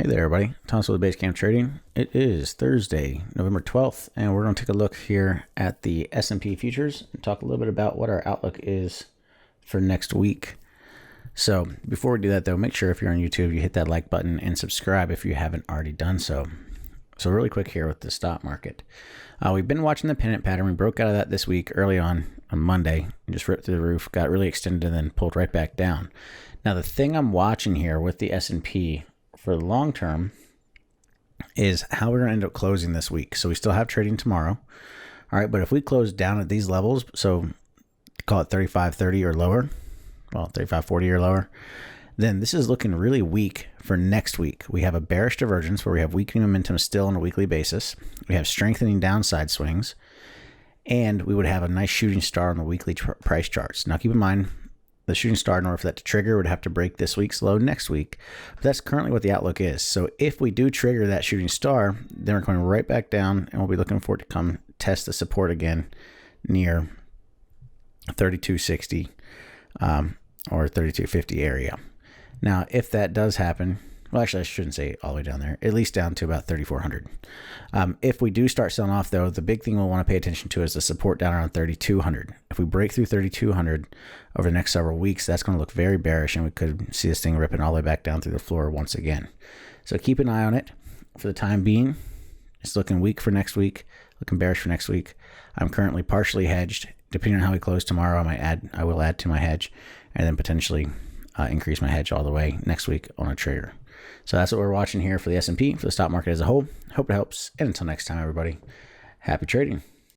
Hey there, everybody. Thomas with Basecamp Trading. It is Thursday, November 12th, and we're going to take a look here at the S&P futures and talk a little bit about what our outlook is for next week. So before we do that, though, make sure if you're on YouTube, you hit that like button and subscribe if you haven't already done so. So really quick here with the stock market. We've been watching the pennant pattern. We broke out of that this week early on Monday and just ripped through the roof, got really extended, and then pulled right back down. Now, the thing I'm watching here with the S&P for the long term is how we're going to end up closing this week. So we still have trading tomorrow. All right, but if we close down at these levels, so call it 35.30 or lower, well, 35.40 or lower, then this is looking really weak for next week. We have a bearish divergence where we have weakening momentum still on a weekly basis. We have strengthening downside swings, and we would have a nice shooting star on the weekly price charts. Now, keep in mind, the shooting star, in order for that to trigger, would have to break this week's low next week. But that's currently what the outlook is. So if we do trigger that shooting star, then we're going right back down, and we'll be looking for it to come test the support again near 3260 or 3250 area. Now, if that does happen, well, actually, I shouldn't say all the way down there, at least down to about 3,400. If we do start selling off, though, the big thing we'll want to pay attention to is the support down around 3,200. If we break through 3,200 over the next several weeks, that's going to look very bearish, and we could see this thing ripping all the way back down through the floor once again. So keep an eye on it. For the time being, it's looking weak for next week, looking bearish for next week. I'm currently partially hedged. Depending on how we close tomorrow, I will add to my hedge, and then potentially increase my hedge all the way next week on a trigger. So that's what we're watching here for the S&P, for the stock market as a whole. Hope it helps. And until next time, everybody, happy trading.